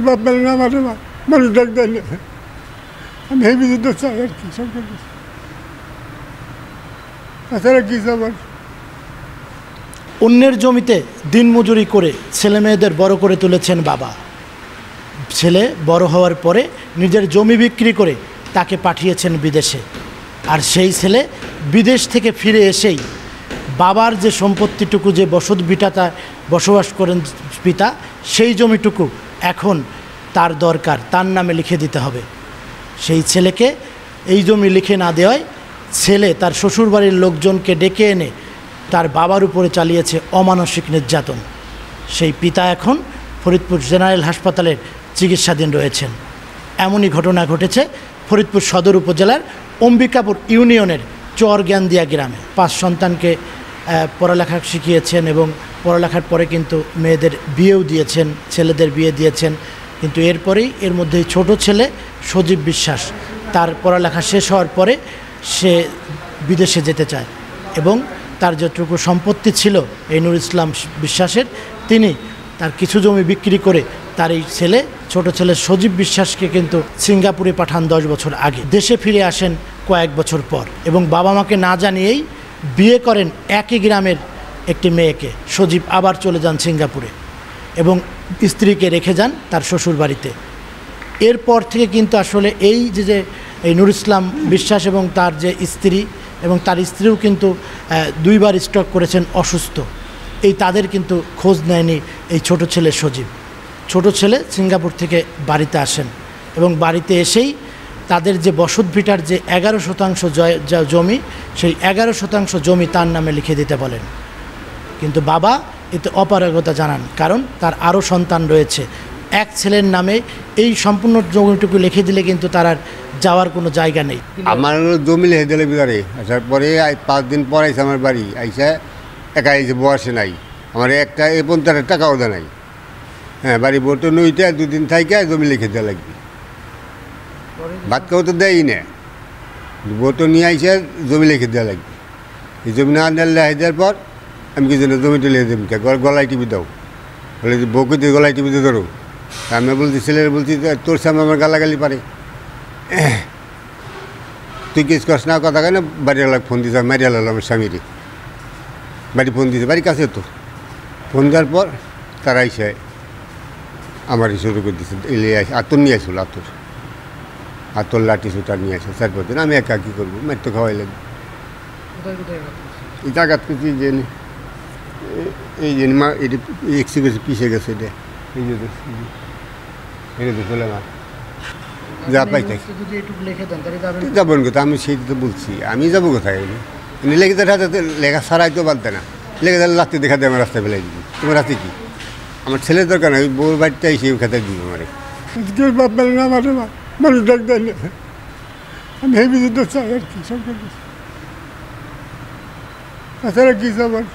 বাপ মানে না মানে মানুষ ডাক দেয় না, আমি হেবি দিতে চাই আর কি, সরকার তাছাড়া কি সবার। অন্যের জমিতে দিনমজুরি করে ছেলে মেয়েদের বড় করে তুলেছেন বাবা। ছেলে বড় হওয়ার পরে নিজের জমি বিক্রি করে তাকে পাঠিয়েছেন বিদেশে। আর সেই ছেলে বিদেশ থেকে ফিরে এসেই বাবার যে সম্পত্তিটুকু, যে বসত ভিটাটা বসবাস করেন পিতা, সেই জমিটুকু এখন তার দরকার, তার নামে লিখে দিতে হবে। সেই ছেলেকে এই জমি লিখে না দেওয়ায় ছেলে তার শ্বশুরবাড়ির লোকজনকে ডেকে এনে তার বাবার উপরে চালিয়েছে অমানসিক নির্যাতন। সেই পিতা এখন ফরিদপুর জেনারেল হাসপাতালের চিকিৎসাধীন রয়েছেন। এমনই ঘটনা ঘটেছে ফরিদপুর সদর উপজেলার অম্বিকাপুর ইউনিয়নের চরজ্ঞানদিয়া গ্রামে। 5 সন্তানকে পড়ালেখা শিখিয়েছেন এবং পড়ালেখার পরে কিন্তু মেয়েদের বিয়েও দিয়েছেন, ছেলেদের বিয়ে দিয়েছেন। কিন্তু এরপরেই এর মধ্যেই ছোট ছেলে সজীব বিশ্বাস, তার পড়ালেখা শেষ হওয়ার পরে সে বিদেশে যেতে চায় এবং তার যেটুকু সম্পত্তি ছিল এই নুর ইসলাম বিশ্বাসের, তিনি তার কিছু জমি বিক্রি করে তার এই ছেলে, ছোট ছেলে সজীব বিশ্বাসকে কিন্তু সিঙ্গাপুরে পাঠান 10 বছর আগে। দেশে ফিরে আসেন কয়েক বছর পর এবং বাবা মাকে না জানিয়েই বিয়ে করেন একই গ্রামের একটি মেয়েকে। সজীব আবার চলে যান সিঙ্গাপুরে এবং স্ত্রীকে রেখে যান তার শ্বশুর বাড়িতে। এরপর থেকে কিন্তু আসলে এই যে এই নুর ইসলাম বিশ্বাস এবং তার যে স্ত্রী এবং তার স্ত্রীও কিন্তু 2 বার স্ট্রোক করেছেন, অসুস্থ। এই তাদের কিন্তু খোঁজ নেয়নি এই ছোট ছেলে সজীব। ছোট ছেলে সিঙ্গাপুর থেকে বাড়িতে আসেন এবং বাড়িতে এসেই তাদের যে বসত ভিটার যে 11% জমি, সেই 11% জমি তার নামে লিখে দিতে বলেন। কিন্তু বাবা এতে অপারগতা জানান, কারণ তার আরও সন্তান রয়েছে। এক ছেলের নামে এই সম্পূর্ণ জমিটুকু লিখে দিলে কিন্তু তার আর যাওয়ার কোনো জায়গা নেই। আমার জমি লিখে দিলে বিদারে আসার পরে 5 দিন পর আইসে আমার বাড়ি আইসা, একা আইসে বসে নাই, আমার একটা এ 50 টাকাও দেয় নাই। হ্যাঁ, বাড়ি বোটো নইতে 2 দিন থাইকে জমি লিখে দেওয়া লাগবে। ভাত খাওয়া তো দেয়ই না, বোটো নিয়ে আইসে জমি লিখে দেওয়া লাগবে। এই জমি না লিখে দেওয়ার পর আমি কি জন্য জমিটা লিখে দেবো, গলায় টিপি দাও, বলে বউকে দিয়ে গলায় টিপি দিয়ে ধরো। আমি বলছি, ছেলের বলছি তোর সামনে আমার গালাগালি পারে, তুই কিছু কস না, কথা কেন বাড়িওয়ালা ফোন দিতে মারিয়া লাল আমার স্বামীরে, বাড়ি ফোন দিতে, বাড়ির কাছে তো। ফোন দেওয়ার পর তারা এসে আমার শুরু করে দিচ্ছে, আতর নিয়ে আসল, আতর লাঠি সুতা নিয়ে আসে। 4-5 দিন আমি একা কী করবো, মার তো খাওয়াই লাগবে। এই জায়গাত কিছু জেনে এই যে মা এটি এক্সিবিশন পিছিয়ে গেছে, এটা এই যে এটা তো চলে না যা পাই তাই যাবেন কোথায়, আমি সেই তো বলছি, আমি যাবো কোথায়? লেগে দেখাতে লেখা সারাই তো বাদ দেয় না, লেগে দিলে রাত্রে দেখা দেয় আমার রাস্তায় ফেলাই দিবি। তোমার রাতে কি আমার ছেলের দরকার নাই, বউর বাড়িতে এসে খেতে দিব আমার বাপ মানে না মানে মানুষ ডাক দেয় না, আমি হেবি দিতে চাই আর কি, সরকার তাছাড়া কি সবার।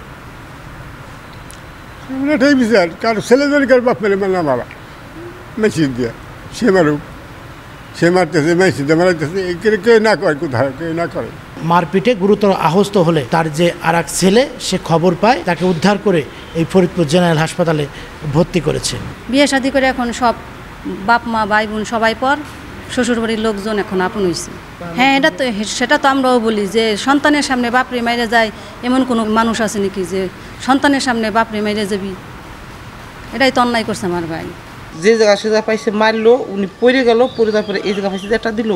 এটাই বিচার, কারো ছেলে যদি কার বাপ মেরে মানে বাবা মেশিন দিয়ে সে মারুক, সে মারতেছে মেশিন দিয়ে মারাইতেছে, কেউ না করে, কোথাও কেউ না করে। মারপিটে গুরুতর আহত হলে তার যে আর এক ছেলে, সে খবর পায়, তাকে উদ্ধার করে এই ফরিদপুর জেনারেল হাসপাতালে ভর্তি করেছে। বিয়ে শাদী করে এখন সব বাপ মা ভাই বোন সবাই পর, শ্বশুরবাড়ির লোকজন এখন আপন হয়েছে। হ্যাঁ, সেটা তো আমরাও বলি যে সন্তানের সামনে বাপরে মাইরে যায়, এমন কোনো মানুষ আছে নাকি যে সন্তানের সামনে বাপরে মাইরে যাবি? এটাই তো অন্যায় করছে আমার ভাই। যে জায়গা সে জায়গা পাইছে মারলো, উনি পড়ে গেল, পড়ে তারপরে এই জায়গা পাইছে যেটা দিল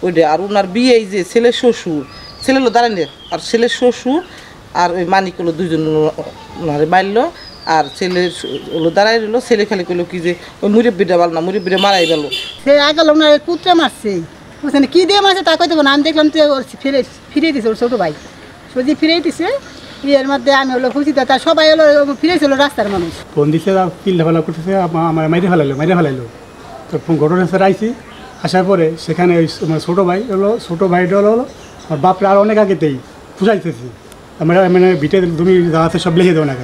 ওইটা। আর ওনার বিয়ে এই যে ছেলে শ্বশুর, ছেলে হলো দাঁড়ানি, আর ছেলের শ্বশুর আর ওই মানিক হলো 2জন ওনারে মারলো, আর ছেলে হলো দাঁড়াই রইল। ছেলে খালি কইলো কি যে ওই মুরব্বিটা বাল না, মুরব্বিটা মারাই গেল। সে আগে ওনার পুত্রে মারছে, বুঝছেন কি দিয়ে মারছে তা কইতে না, আমি দেখলাম তো ফিরে দিছে, ওর ছোটো ভাই সজি ফিরে দিছে। বিয়ের মধ্যে আমি হলো খুশি, তার সবাই হলো ফিরেছিল রাস্তার মানুষ। ফোন দিচ্ছে, কিল্লা ফেলা করতেছে, আমার মাইরে ফেলাইলো। তো ঘটনাস্থলে আইসি, আসার পরে সেখানে ওই আমার ছোটো ভাইটা হলো আমার বাপরা আর অনেক আগেতেই বুঝাইতেছি, আমরা মানে ভিটে তুমি দাঁড়াতে সব লিখে দেবো না,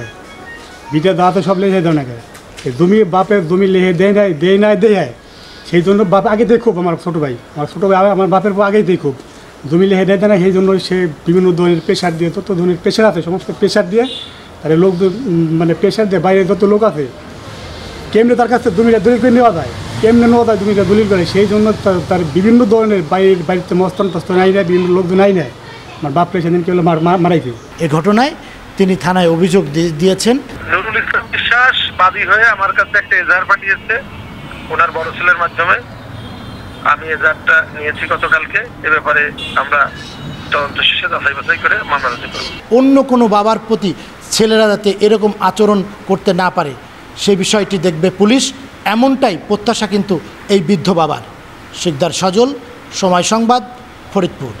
ভিটে দাঁড়াতে সব লিখে দেবো না, তুমি বাপের তুমি লিখে দেয় নাই, সেই জন্য বাপ আগেতেই খুব আমার ছোটো ভাই আমার বাপের আগেতেই খুব জমি লিখে দেয় না, সেই জন্য সে বিভিন্ন ধরনের প্রেশার দিয়ে, যত ধরনের প্রেশার আছে সমস্ত প্রেশার দিয়ে, আর লোক মানে প্রেশার দিয়ে বাইরে যত লোক আছে কেমনে তার কাছে জমিটা দলিল করে নেওয়া যায়, কেমনে নেওয়া যায় জমিটা দলিল করে, সেই জন্য তার বিভিন্ন ধরনের বাড়িতে মস্তন টস্তন আই নেয়, বিভিন্ন লোকজন আই নেয়। আমার বাপরে সেদিন কেউ মারাইছে। এ ঘটনায় তিনি থানায় অভিযোগ দিয়েছেন। নুরুল ইসলাম বিশ্বাস বাদী হয়ে আমার কাছে একটা এজাহার পাঠিয়েছে ওনার বড় ছেলের মাধ্যমে। আমি এজাহারটা নিয়েছি গতকালকে। এ ব্যাপারে আমরা তদন্ত শেষে যাচাই বাছাই করে মামলা রুজু করব। অন্য কোনো বাবার প্রতি ছেলেরা যাতে এরকম আচরণ করতে না পারে সেই বিষয়টি দেখবে পুলিশ, এমনটাই প্রত্যাশা কিন্তু এই বৃদ্ধ বাবার। শিকদার সজল, সময় সংবাদ, ফরিদপুর।